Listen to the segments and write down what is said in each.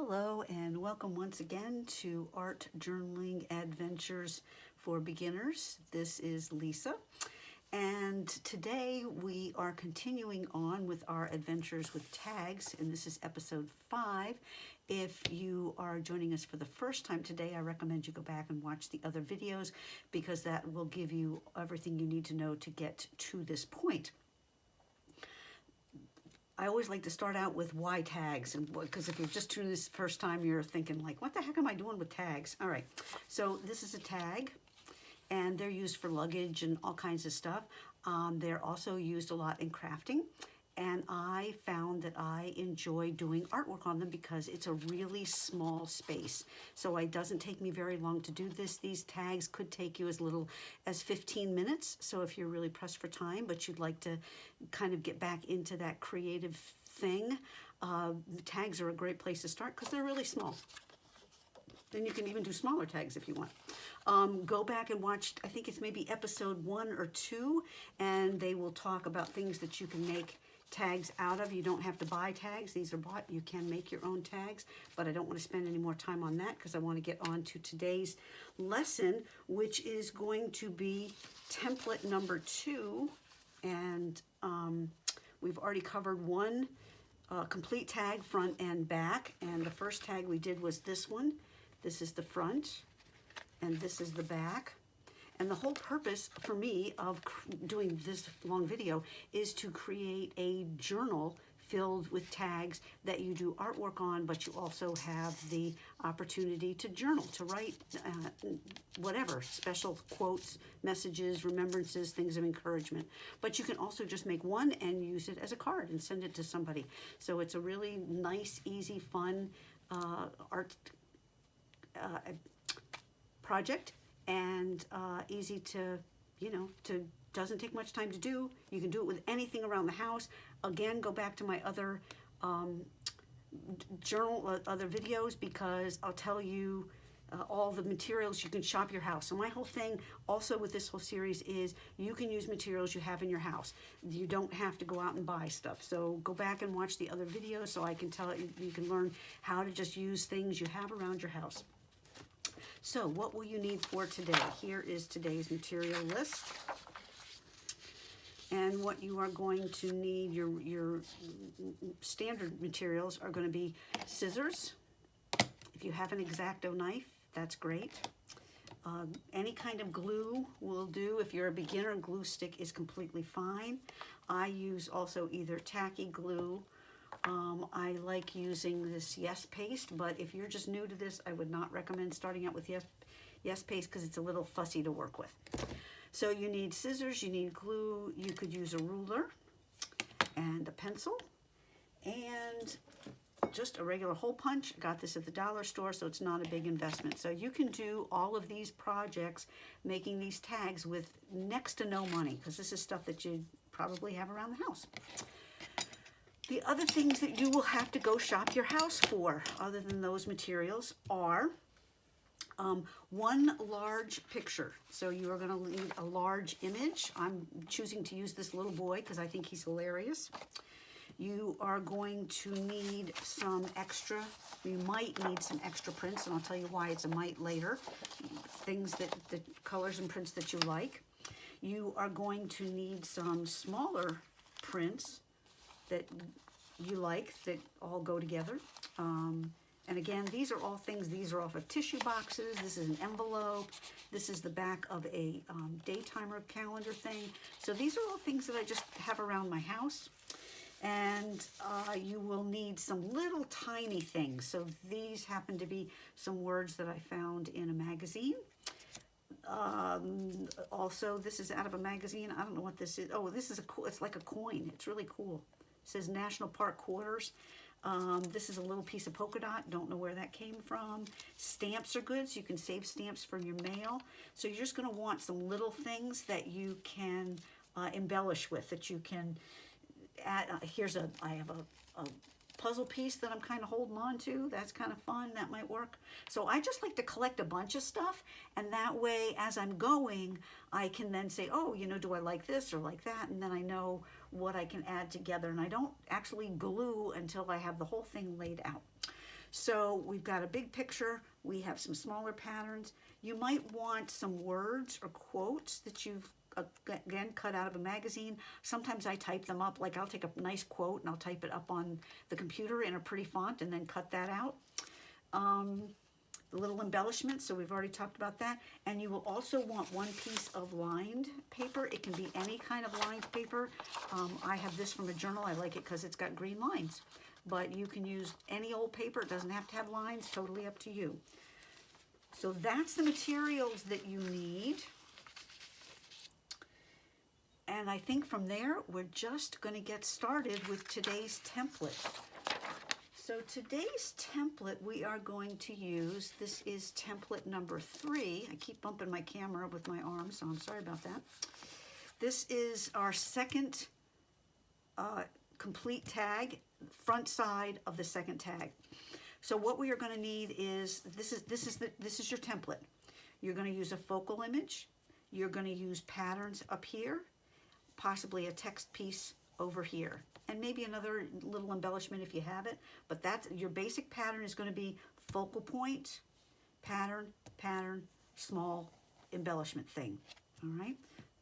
Hello and welcome once again to Art Journaling Adventures for Beginners. This is Lisa, and today we are continuing on with our adventures with tags, and this is episode 5. If you are joining us for the first time today, I recommend you go back and watch the other videos because that will give you everything you need to know to get to this point. I always like to start out with why tags, and because if you're just tuning this first time, you're thinking like, what the heck am I doing with tags? All right, so this is a tag, and they're used for luggage and all kinds of stuff. They're also used a lot in crafting, and I found that I enjoy doing artwork on them because it's a really small space. So it doesn't take me very long to do this. These tags could take you as little as 15 minutes. So if you're really pressed for time, but you'd like to kind of get back into that creative thing, the tags are a great place to start because they're really small. Then you can even do smaller tags if you want. Go back and watch, I think it's maybe episode 1 or 2, and they will talk about things that you can make tags out of. You don't have to buy tags. These are bought. You can make your own tags, but I don't want to spend any more time on that because I want to get on to today's lesson, which is going to be template number 2. And we've already covered one complete tag, front and back. And the first tag we did was this one. This is the front, and this is the back. And the whole purpose for me of doing this long video is to create a journal filled with tags that you do artwork on, but you also have the opportunity to journal, to write whatever, special quotes, messages, remembrances, things of encouragement. But you can also just make one and use it as a card and send it to somebody. So it's a really nice, easy, fun art project, and easy to, doesn't take much time to do. You can do it with anything around the house. Again, go back to my other other videos, because I'll tell you all the materials you can shop your house. So my whole thing also with this whole series is you can use materials you have in your house. You don't have to go out and buy stuff. So go back and watch the other videos so I can tell you can learn how to just use things you have around your house. So what will you need for today? Here is today's material list. And what you are going to need, your standard materials are going to be scissors. If you have an exacto knife, that's great. Any kind of glue will do. If you're a beginner, glue stick is completely fine. I use also either tacky glue. I like using this Yes paste, but if you're just new to this, I would not recommend starting out with Yes paste because it's a little fussy to work with. So you need scissors, you need glue, you could use a ruler and a pencil, and just a regular hole punch. I got this at the dollar store, so it's not a big investment. So you can do all of these projects, making these tags, with next to no money, because this is stuff that you probably have around the house. The other things that you will have to go shop your house for, other than those materials, are one large picture. So you are going to need a large image. I'm choosing to use this little boy because I think he's hilarious. You are going to need some extra, you might need some extra prints, and I'll tell you why it's a might later. Things that, the colors and prints that you like. You are going to need some smaller prints that you like, that all go together. And again, these are all things, these are off of tissue boxes. This is an envelope. This is the back of a daytimer calendar thing. So these are all things that I just have around my house. And you will need some little tiny things. So these happen to be some words that I found in a magazine. Also, this is out of a magazine. I don't know what this is. Oh, this is it's like a coin. It's really cool. It says National Park Quarters. This is a little piece of polka dot. Don't know where that came from. Stamps are good, so you can save stamps for your mail. So you're just going to want some little things that you can embellish with, that you can add. I have a puzzle piece that I'm kind of holding on to. That's kind of fun. That might work. So I just like to collect a bunch of stuff, and that way, as I'm going, I can then say, oh, do I like this or like that? And then I know what I can add together, and I don't actually glue until I have the whole thing laid out. So we've got a big picture, we have some smaller patterns. You might want some words or quotes that you've again cut out of a magazine. Sometimes I type them up, like I'll take a nice quote and I'll type it up on the computer in a pretty font and then cut that out. Little embellishments, so we've already talked about that. And you will also want one piece of lined paper. It can be any kind of lined paper. I have this from a journal. I like it because it's got green lines. But you can use any old paper. It doesn't have to have lines, totally up to you. So that's the materials that you need. And I think from there, we're just going to get started with today's template. So today's template we are going to use, this is template number 3. I keep bumping my camera with my arm, so I'm sorry about that. This is our second complete tag, front side of the second tag. So what we are going to need is, this is your template. You're going to use a focal image. You're going to use patterns up here, possibly a text piece over here, and maybe another little embellishment if you have it. But that's your basic pattern is going to be focal point, pattern, pattern, small embellishment thing. All right.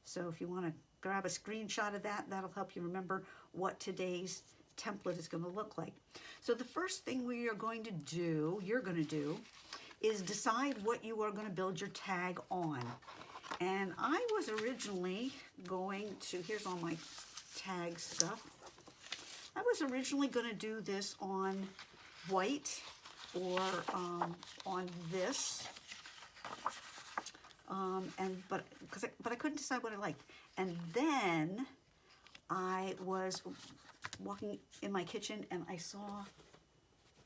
So if you want to grab a screenshot of that, that'll help you remember what today's template is going to look like. So the first thing we are going to do, you're going to do, is decide what you are going to build your tag on. And I was originally going to, here's all my tag stuff. I was originally going to do this on white or on this, but I couldn't decide what I liked. And then I was walking in my kitchen and I saw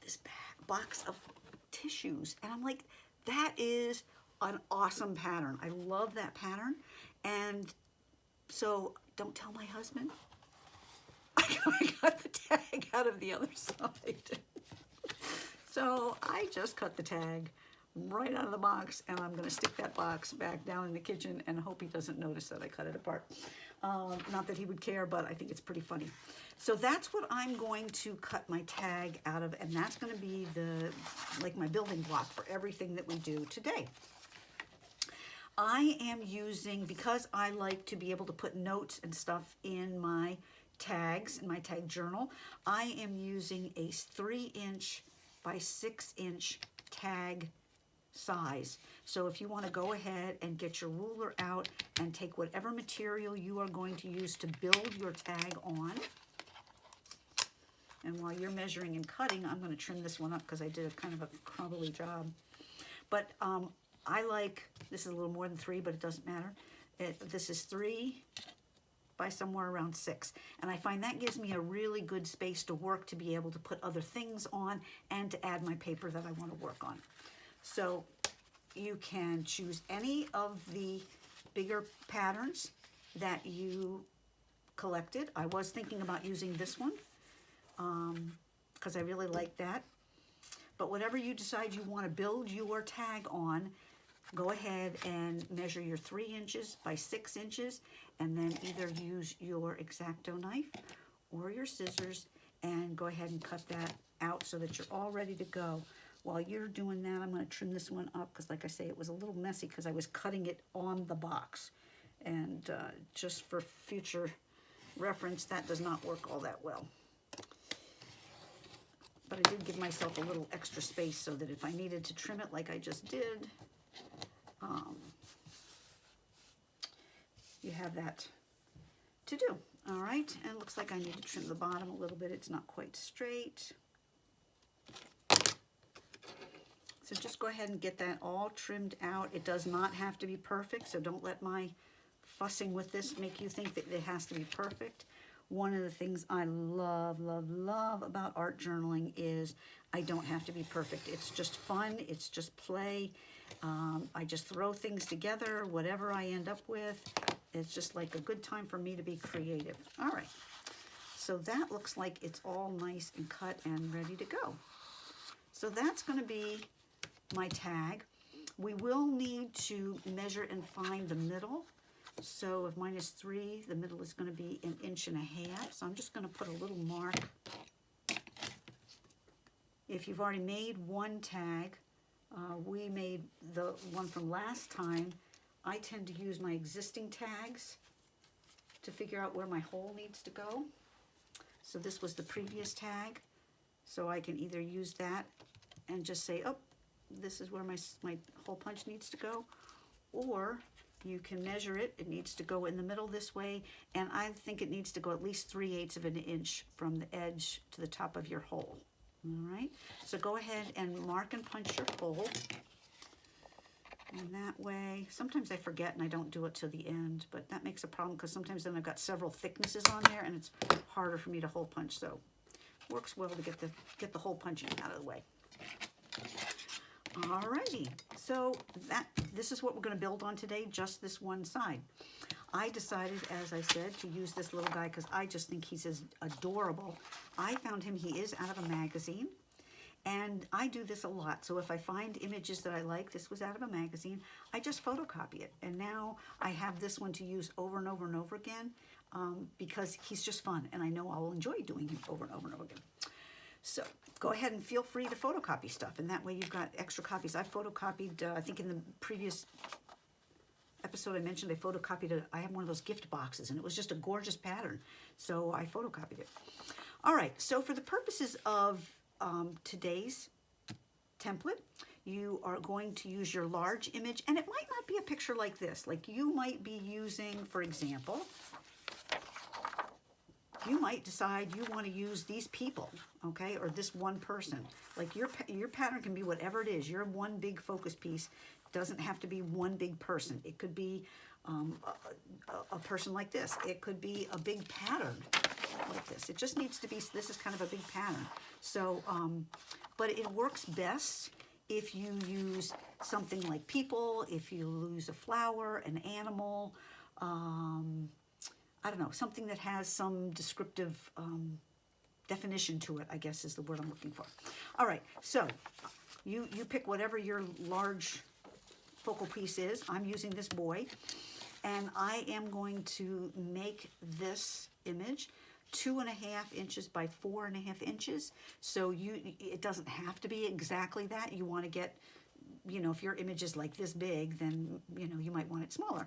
this box of tissues, and I'm like, that is an awesome pattern. I love that pattern. And so don't tell my husband. I got the tag out of the other side. So I just cut the tag right out of the box, and I'm going to stick that box back down in the kitchen and hope he doesn't notice that I cut it apart. Not that he would care, but I think it's pretty funny. So that's what I'm going to cut my tag out of, and that's going to be like my building block for everything that we do today. I am using, because I like to be able to put notes and stuff in my tags, in my tag journal, I am using a 3-inch by 6-inch tag size. So if you want to go ahead and get your ruler out and take whatever material you are going to use to build your tag on. And while you're measuring and cutting, I'm going to trim this one up because I did a kind of a crumbly job. But I like, this is a little more than 3, but it doesn't matter. This is 3 by somewhere around 6. And I find that gives me a really good space to work, to be able to put other things on and to add my paper that I want to work on. So you can choose any of the bigger patterns that you collected. I was thinking about using this one because I really like that. But whatever you decide you want to build your tag on, go ahead and measure your 3 inches by 6 inches, and then either use your exacto knife or your scissors and go ahead and cut that out so that you're all ready to go. While you're doing that, I'm going to trim this one up because, like I say, it was a little messy because I was cutting it on the box. And just for future reference, that does not work all that well. But I did give myself a little extra space so that if I needed to trim it like I just did, you have that to do. All right, and it looks like I need to trim the bottom a little bit. It's not quite straight. So just go ahead and get that all trimmed out. It does not have to be perfect, so don't let my fussing with this make you think that it has to be perfect. One of the things I love, love, love about art journaling is I don't have to be perfect. It's just fun. It's just play. I just throw things together, whatever I end up with. It's just like a good time for me to be creative. All right. So that looks like it's all nice and cut and ready to go. So that's going to be my tag. We will need to measure and find the middle. So if mine is 3, the middle is going to be 1.5 inches. So I'm just going to put a little mark if you've already made one tag, we made the one from last time. I tend to use my existing tags to figure out where my hole needs to go. So this was the previous tag. So I can either use that and just say, oh, this is where my hole punch needs to go. Or you can measure it. It needs to go in the middle this way. And I think it needs to go at least 3/8 of an inch from the edge to the top of your hole. All right. So go ahead and mark and punch your hole. And that way, sometimes I forget and I don't do it till the end, but that makes a problem because sometimes then I've got several thicknesses on there and it's harder for me to hole punch. So works well to get the hole punching out of the way. Alrighty, so this is what we're going to build on today, just this one side. I decided, as I said, to use this little guy because I just think he's as adorable. I found him, he is out of a magazine. And I do this a lot, so if I find images that I like, this was out of a magazine, I just photocopy it. And now I have this one to use over and over and over again because he's just fun, and I know I'll enjoy doing him over and over and over again. So go ahead and feel free to photocopy stuff, and that way you've got extra copies. I photocopied, I think in the previous episode I mentioned I photocopied I have one of those gift boxes, and it was just a gorgeous pattern, so I photocopied it. All right, so for the purposes of today's template, you are going to use your large image, and it might not be a picture like this. Like you might be using, for example, you might decide you want to use these people, okay, or this one person. Like your pattern can be whatever it is. Your one big focus piece doesn't have to be one big person. It could be a person like this. It could be a big pattern like this. It just needs to be, this is kind of a big pattern. So, but it works best if you use something like people, if you use a flower, an animal, I don't know, something that has some descriptive definition to it, I guess is the word I'm looking for. All right, so you pick whatever your large focal piece is. I'm using this boy, and I am going to make this image 2.5 inches by 4.5 inches. So it doesn't have to be exactly that. You want to get, you know, if your image is like this big, then, you know, you might want it smaller.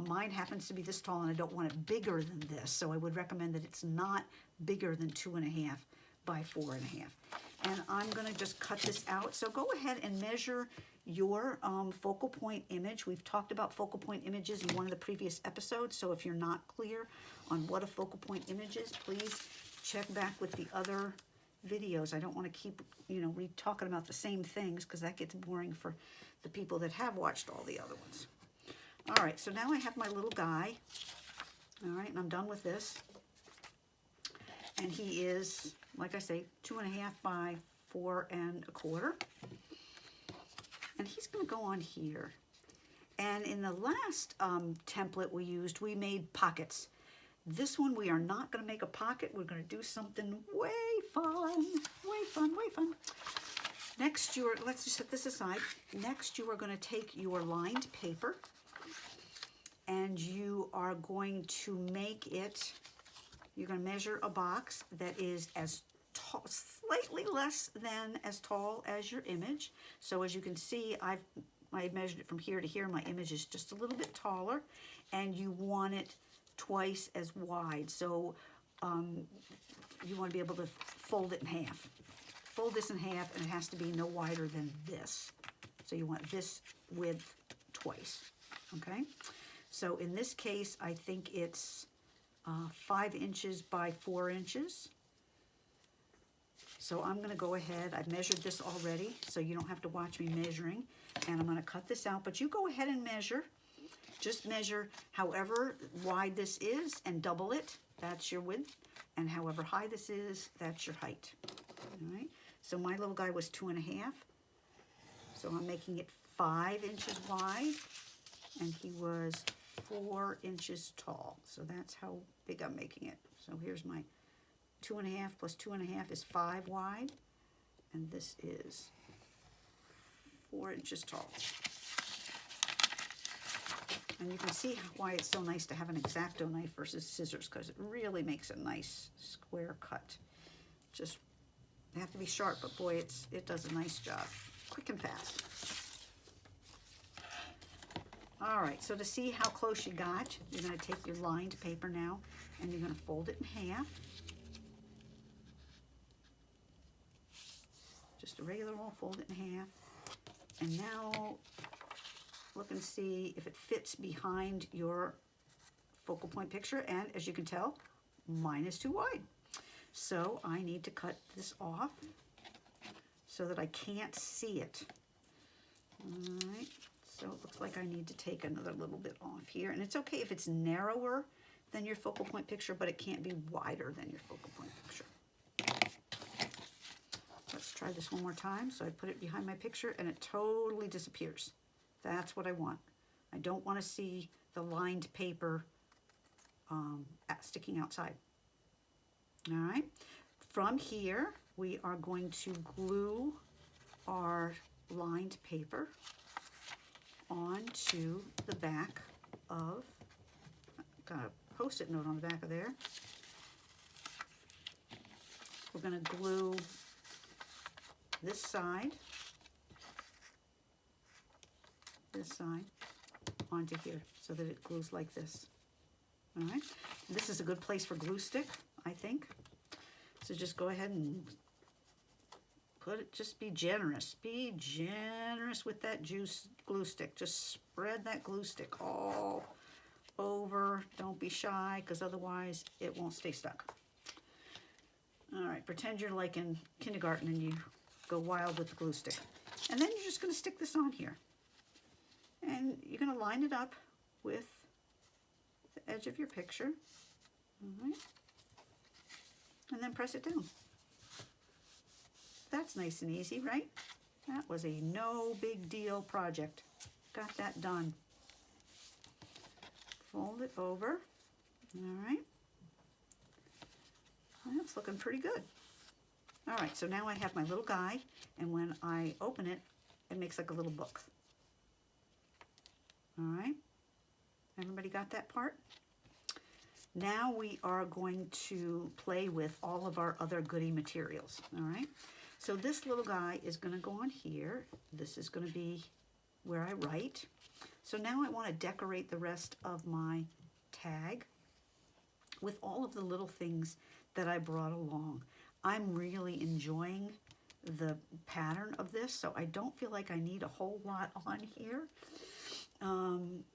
Mine happens to be this tall, and I don't want it bigger than this. So I would recommend that it's not bigger than 2.5 by 4.5. And I'm going to just cut this out. So go ahead and measure your focal point image. We've talked about focal point images in one of the previous episodes. So if you're not clear on what a focal point image is, please check back with the other videos. I don't want to keep, you know, talking about the same things because that gets boring for the people that have watched all the other ones. All right, so now I have my little guy. All right, and I'm done with this. And he is, like I say, 2.5 by 4.25. And he's going to go on here. And in the last template we used, we made pockets. This one, we are not going to make a pocket. We're going to do something way fun, way fun, way fun. Next, let's just set this aside. Next, you are going to take your lined paper, and you are going to make it, you're going to measure a box that is as tall, slightly less than as tall as your image. So as you can see, I measured it from here to here. My image is just a little bit taller, and you want it twice as wide. So you want to be able to fold it in half. Fold this in half, and it has to be no wider than this. So you want this width twice, okay? So in this case, I think it's 5 inches by 4 inches. So I'm going to go ahead. I've measured this already, so you don't have to watch me measuring. And I'm going to cut this out, but you go ahead and measure. Just measure however wide this is and double it. That's your width. And however high this is, that's your height. All right. So my little guy was 2.5. So I'm making it 5 inches wide, and he was 4 inches tall. So that's how big I'm making it. So here's my 2.5 plus 2.5 is 5 wide, and this is 4 inches tall. And you can see why it's so nice to have an exacto knife versus scissors, because it really makes a nice square cut. Just They have to be sharp, but boy, it does a nice job. Quick and fast. All right, so to see how close you got, you're going to take your lined paper now, and you're going to fold it in half. Just a regular old fold it in half. And now look and see if it fits behind your focal point picture. And as you can tell, mine is too wide. So I need to cut this off so that I can't see it. All right, so it looks like I need to take another little bit off here. And it's okay if it's narrower than your focal point picture, but it can't be wider than your focal point picture. Let's try this one more time. So I put it behind my picture and it totally disappears. That's what I want. I don't want to see the lined paper sticking outside. All right, from here, we are going to glue our lined paper onto the back of, got a Post-it note on the back of there. We're going to glue this side onto here so that it glues like this. All right, this is a good place for glue stick, I think. So just go ahead and put it, just be generous. Be generous with that glue stick. Just spread that glue stick all over. Don't be shy, because otherwise it won't stay stuck. All right, pretend you're like in kindergarten and you go wild with the glue stick. And then you're just going to stick this on here. And you're going to line it up with the edge of your picture. All right. And then press it down. That's nice and easy, right? That was a no big deal project. Got that done. Fold it over. All right. That's looking pretty good. All right, so now I have my little guy, and when I open it, it makes like a little book. All right. Everybody got that part? Now we are going to play with all of our other goodie materials, all right? So this little guy is going to go on here. This is going to be where I write. So now I want to decorate the rest of my tag with all of the little things that I brought along. I'm really enjoying the pattern of this, so I don't feel like I need a whole lot on here.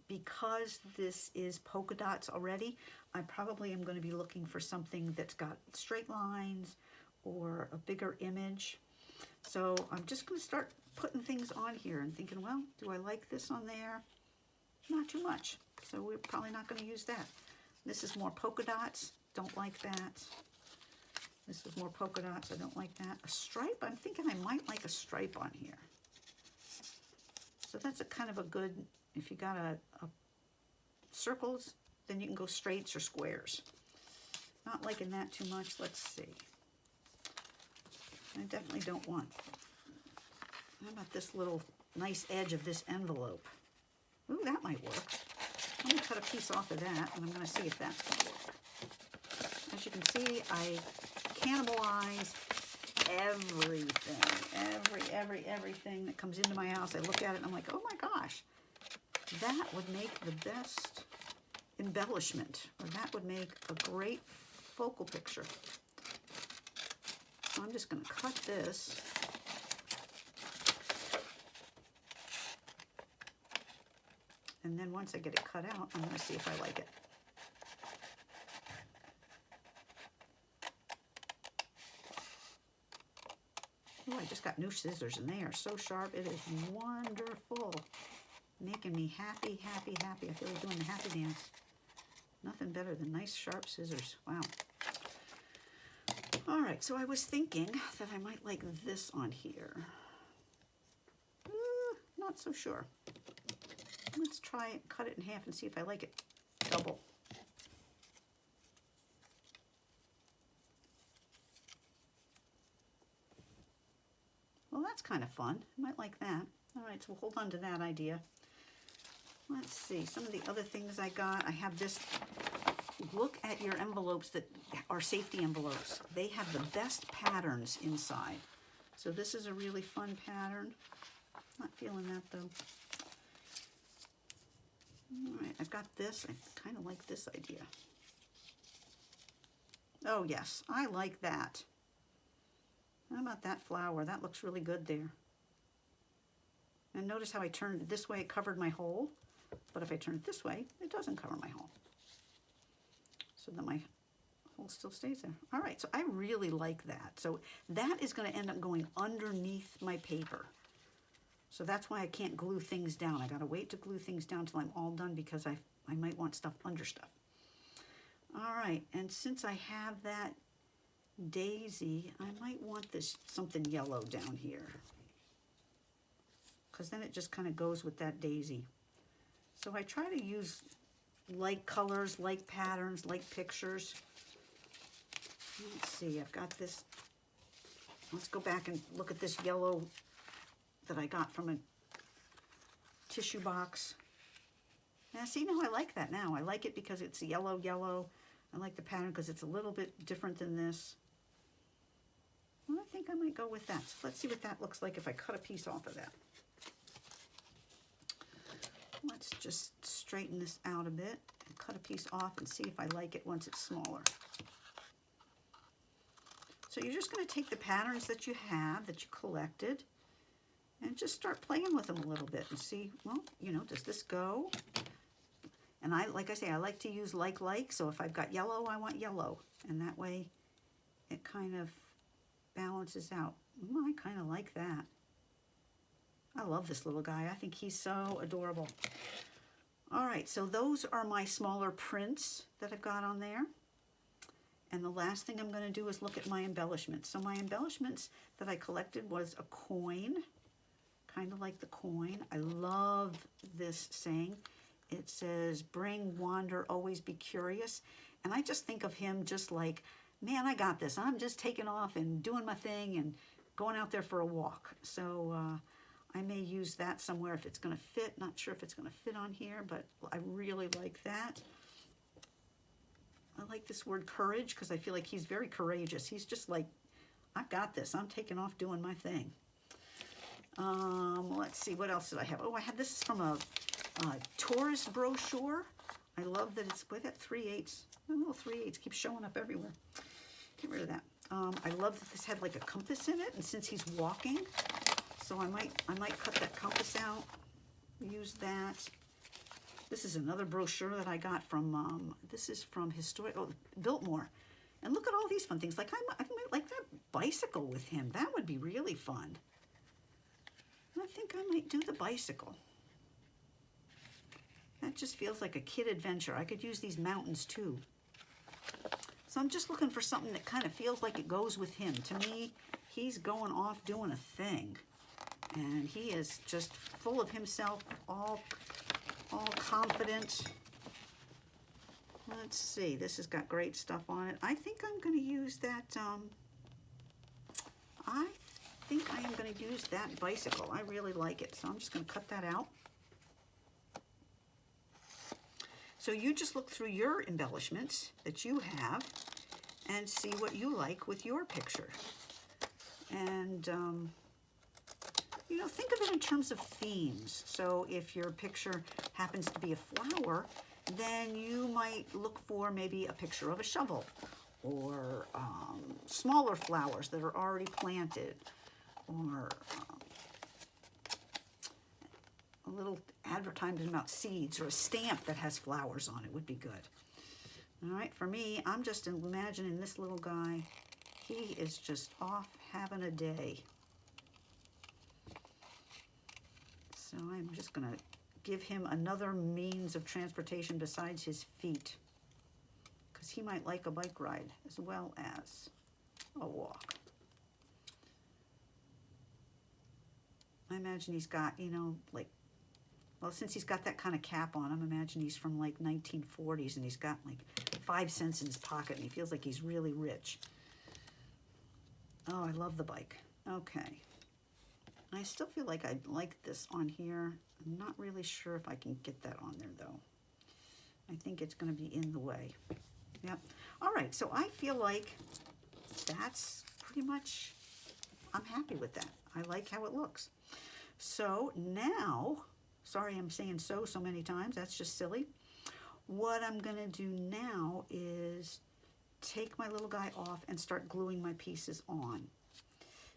Because this is polka dots already, I probably am going to be looking for something that's got straight lines or a bigger image. So I'm just going to start putting things on here and thinking, well, do I like this on there? Not too much, so we're probably not going to use that. This is more polka dots, don't like that. This is more polka dots, I don't like that. A stripe, I'm thinking I might like a stripe on here. So that's a kind of a good, if you got a circles, then you can go straights or squares. Not liking that too much. Let's see. I definitely don't want. How about this little nice edge of this envelope? Ooh, that might work. I'm going to cut a piece off of that, and I'm going to see if that's going to work. As you can see, I cannibalize everything. Everything that comes into my house. I look at it and I'm like, oh my gosh, that would make the best embellishment, or that would make a great focal picture. So I'm just going to cut this. And then once I get it cut out, I'm going to see if I like it. Oh, I just got new scissors, and they are so sharp. It is wonderful. Making me happy, happy, happy. I feel like doing the happy dance. Nothing better than nice, sharp scissors. Wow. All right, so I was thinking that I might like this on here. Not so sure. Let's try it, cut it in half and see if I like it double. Well, that's kind of fun. I might like that. All right, so we'll hold on to that idea. Let's see, some of the other things I got. I have this look at your envelopes that are safety envelopes. They have the best patterns inside. So this is a really fun pattern. Not feeling that though. All right, I've got this. I kind of like this idea. Oh yes, I like that. How about that flower? That looks really good there. And notice how I turned it this way, it covered my hole. But if I turn it this way, it doesn't cover my hole. So then my hole still stays there. All right, so I really like that. So that is going to end up going underneath my paper. So that's why I can't glue things down. I got to wait to glue things down till I'm all done because I might want stuff under stuff. All right, and since I have that daisy, I might want this something yellow down here, because then it just kind of goes with that daisy. So I try to use like colors, like patterns, like pictures. Let's see, I've got this. Let's go back and look at this yellow that I got from a tissue box. Now see, now I like that now. I like it because it's yellow, yellow. I like the pattern because it's a little bit different than this. Well, I think I might go with that. So let's see what that looks like if I cut a piece off of that. Let's just straighten this out a bit and cut a piece off and see if I like it once it's smaller. So you're just going to take the patterns that you have, that you collected, and just start playing with them a little bit and see, well, you know, does this go? And like I say, I like to use like, so if I've got yellow, I want yellow. And that way it kind of balances out. I kind of like that. I love this little guy. I think he's so adorable. All right, so those are my smaller prints that I've got on there. And the last thing I'm going to do is look at my embellishments. So my embellishments that I collected was a coin, kind of like the coin. I love this saying. It says, bring, wander, always be curious. And I just think of him just like, man, I got this. I'm just taking off and doing my thing and going out there for a walk. So I may use that somewhere if it's going to fit. Not sure if it's going to fit on here, but I really like that. I like this word courage because I feel like he's very courageous. He's just like, I've got this. I'm taking off doing my thing. Let's see, what else did I have? Oh, I had this from a tourist brochure. I love that it's, with that 3/8. The little 3/8 keeps showing up everywhere. Get rid of that. I love that this had like a compass in it, and since he's walking, so I might cut that compass out, use that. This is another brochure that I got from, this is from Biltmore. And look at all these fun things. Like I might like that bicycle with him. That would be really fun. I think I might do the bicycle. That just feels like a kid adventure. I could use these mountains too. So I'm just looking for something that kind of feels like it goes with him. To me, he's going off doing a thing. And he is just full of himself, all confident. Let's see, this has got great stuff on it. I think I'm going to use that, I think I am going to use that bicycle. I really like it, so I'm just going to cut that out. So you just look through your embellishments that you have and see what you like with your picture. And, you know, think of it in terms of themes. So if your picture happens to be a flower, then you might look for maybe a picture of a shovel or smaller flowers that are already planted, or a little advertisement about seeds, or a stamp that has flowers on it would be good. All right, for me, I'm just imagining this little guy. He is just off having a day. So I'm just going to give him another means of transportation besides his feet, because he might like a bike ride as well as a walk. I imagine he's got, you know, like, well, since he's got that kind of cap on him, imagine he's from like 1940s and he's got like 5 cents in his pocket and he feels like he's really rich. Oh, I love the bike. Okay. I still feel like I'd like this on here. I'm not really sure if I can get that on there though. I think it's going to be in the way. Yep. All right, so I feel like that's pretty much, I'm happy with that. I like how it looks. So now, sorry I'm saying so many times, that's just silly. What I'm gonna do now is take my little guy off and start gluing my pieces on.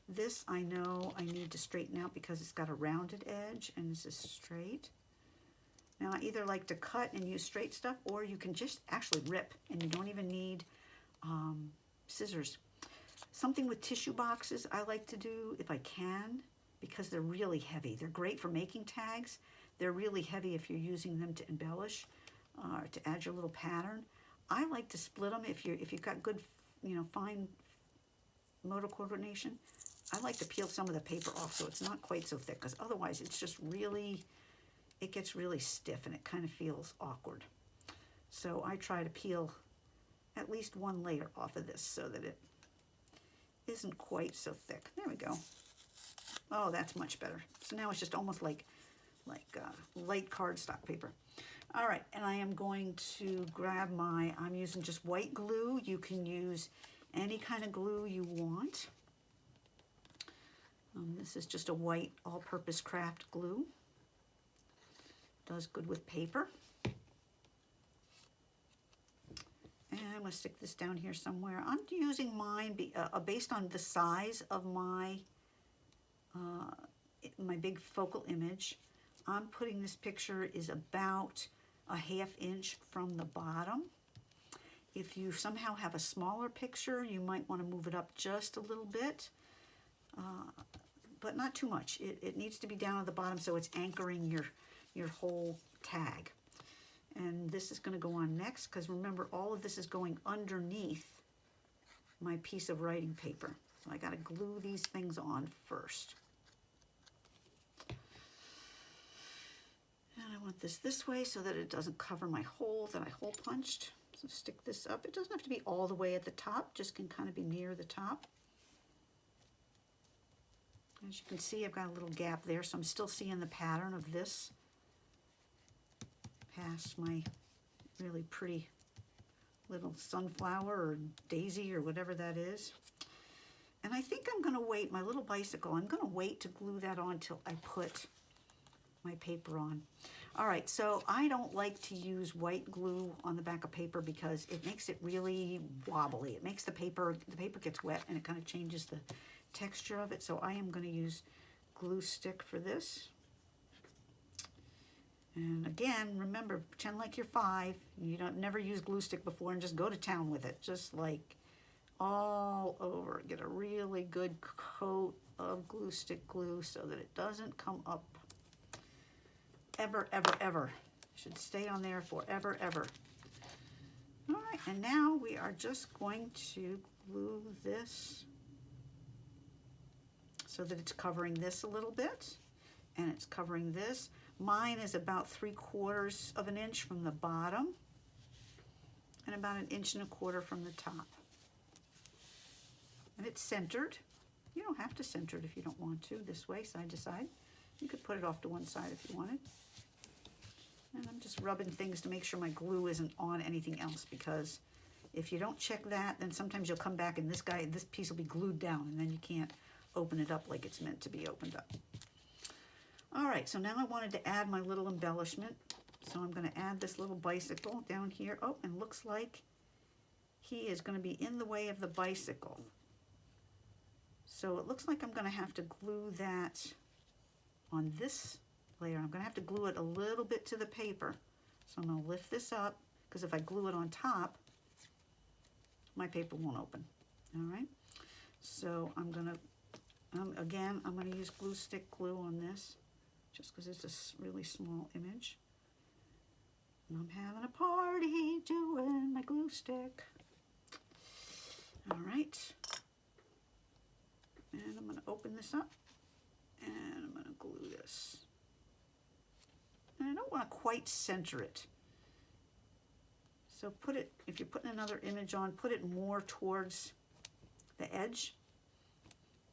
This I know I need to straighten out because it's got a rounded edge and this is straight. Now I either like to cut and use straight stuff, or you can just actually rip and you don't even need scissors. Something with tissue boxes I like to do if I can, because they're really heavy. They're great for making tags. They're really heavy if you're using them to embellish, to add your little pattern. I like to split them if you've got good, fine motor coordination. I like to peel some of the paper off so it's not quite so thick, because otherwise it's just really, it gets really stiff and it kind of feels awkward. So I try to peel at least one layer off of this so that it isn't quite so thick. There we go. Oh, that's much better. So now it's just almost like light cardstock paper. All right, and I am going to grab I'm using just white glue. You can use any kind of glue you want. This is just a white all-purpose craft glue. Does good with paper. And I'm going to stick this down here somewhere. I'm using mine based on the size of my big focal image. I'm putting this picture is about a ½ inch from the bottom. If you somehow have a smaller picture, you might want to move it up just a little bit, but not too much. It needs to be down at the bottom so it's anchoring your whole tag. And this is going to go on next, because remember, all of this is going underneath my piece of writing paper. So I got to glue these things on first. And I want this way so that it doesn't cover my hole that I hole punched. So stick this up. It doesn't have to be all the way at the top, just can kind of be near the top. As you can see, I've got a little gap there, so I'm still seeing the pattern of this past my really pretty little sunflower or daisy or whatever that is. And I think I'm going to wait, my little bicycle, I'm going to wait to glue that on till I put my paper on. All right, so I don't like to use white glue on the back of paper because it makes it really wobbly. It makes the paper gets wet and it kind of changes the texture of it. So I am going to use glue stick for this. And again, remember, pretend like you're 5. You don't never used glue stick before and just go to town with it. Just like all over. Get a really good coat of glue stick glue so that it doesn't come up ever, ever, ever. Should stay on there forever, ever. All right, and now we are just going to glue this so that it's covering this a little bit, and it's covering this. Mine is about 3/4 of an inch from the bottom and about 1.25 inches from the top. And it's centered. You don't have to center it if you don't want to, this way, side to side. You could put it off to one side if you wanted. And I'm just rubbing things to make sure my glue isn't on anything else, because if you don't check that, then sometimes you'll come back and this piece will be glued down, and then you can't open it up like it's meant to be opened up. All right, so now I wanted to add my little embellishment. So I'm going to add this little bicycle down here. Oh, and looks like he is going to be in the way of the bicycle. So it looks like I'm going to have to glue that on this layer. I'm going to have to glue it a little bit to the paper. So I'm going to lift this up, because if I glue it on top, my paper won't open. All right. So I'm going to, again, I'm going to use glue stick glue on this, just because it's a really small image. And I'm having a party doing my glue stick. All right. And I'm going to open this up, and I'm going to glue this. And I don't want to quite center it. So put it, if you're putting another image on, put it more towards the edge,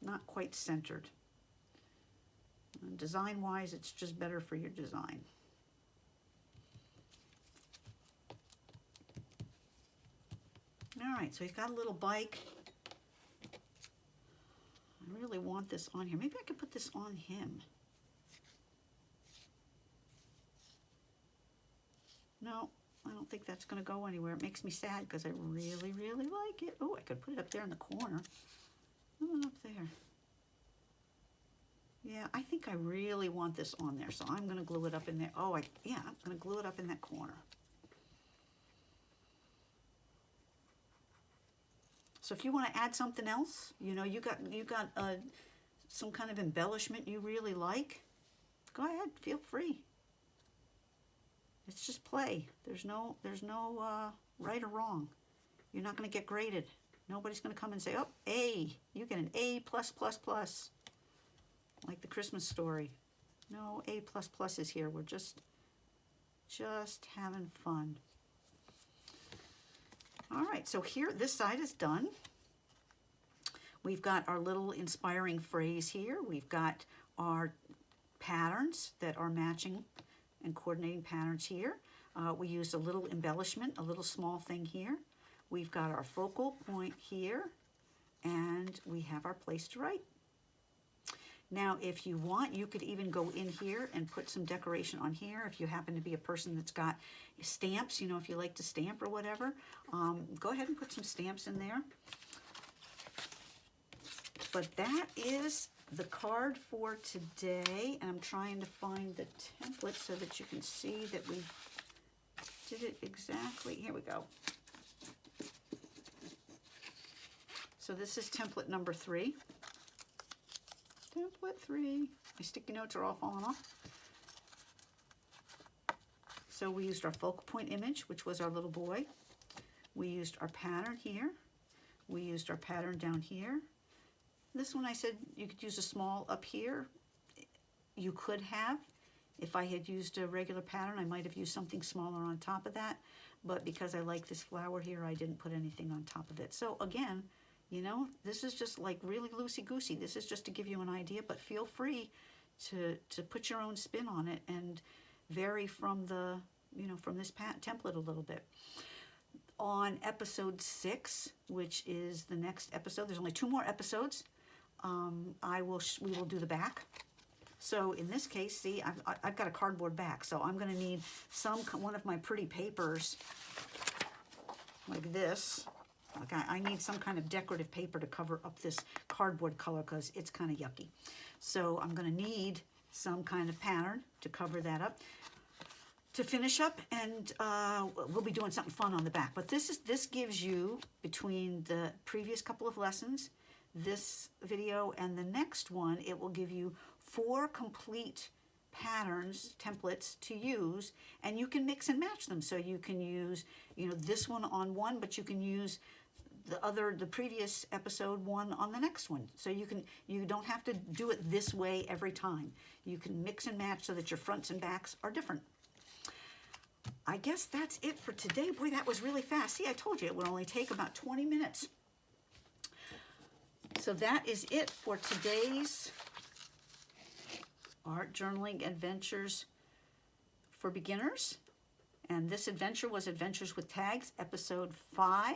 not quite centered. And design-wise, it's just better for your design. All right, so he's got a little bike. I really want this on here. Maybe I could put this on him. No, I don't think that's going to go anywhere. It makes me sad because I really, really like it. Oh, I could put it up there in the corner. Up there. Yeah, I think I really want this on there, so I'm going to glue it up in there. Oh, yeah, I'm going to glue it up in that corner. So if you want to add something else, you know, you got some kind of embellishment you really like, go ahead, feel free. It's just play. There's no right or wrong. You're not going to get graded. Nobody's going to come and say, oh, A, you get an A+++, like the Christmas story. No, A++ is here. We're just having fun. All right, so here, this side is done. We've got our little inspiring phrase here. We've got our patterns that are matching and coordinating patterns here. We used a little embellishment, a little small thing here. We've got our focal point here, and we have our place to write. Now, if you want, you could even go in here and put some decoration on here. If you happen to be a person that's got stamps, you know, if you like to stamp or whatever, go ahead and put some stamps in there. But that is the card for today, and I'm trying to find the template so that you can see that we did it exactly. Here we go. So this is template number 3. Template 3. My sticky notes are all falling off. So we used our focal point image, which was our little boy. We used our pattern here. We used our pattern down here. This one I said you could use a small up here. You could have. If I had used a regular pattern, I might have used something smaller on top of that. But because I like this flower here, I didn't put anything on top of it. So again, you know, this is just like really loosey-goosey. This is just to give you an idea, but feel free to put your own spin on it and vary from the, you know, from this template a little bit. On episode 6, which is the next episode, there's only 2 more episodes. We will do the back. So in this case, see, I've got a cardboard back, so I'm going to need one of my pretty papers like this. Like I need some kind of decorative paper to cover up this cardboard color because it's kind of yucky. So I'm going to need some kind of pattern to cover that up. To finish up, and we'll be doing something fun on the back. But this gives you, between the previous couple of lessons, this video, and the next one, it will give you 4 complete patterns, templates to use, and you can mix and match them. So you can use, you know, this one on one, but you can use the previous episode one on the next one. So you don't have to do it this way every time. You can mix and match so that your fronts and backs are different. I guess that's it for today. Boy, that was really fast. See, I told you it would only take about 20 minutes. So that is it for today's Art Journaling Adventures for Beginners. And this adventure was Adventures with Tags, episode 5.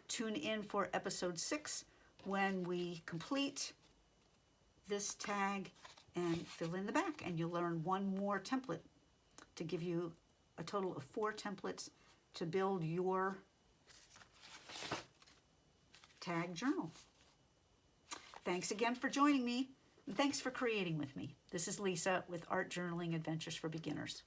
Tune in for episode 6 when we complete this tag and fill in the back. And you'll learn one more template to give you a total of 4 templates to build your tag journal. Thanks again for joining me, and thanks for creating with me. This is Lisa with Art Journaling Adventures for Beginners.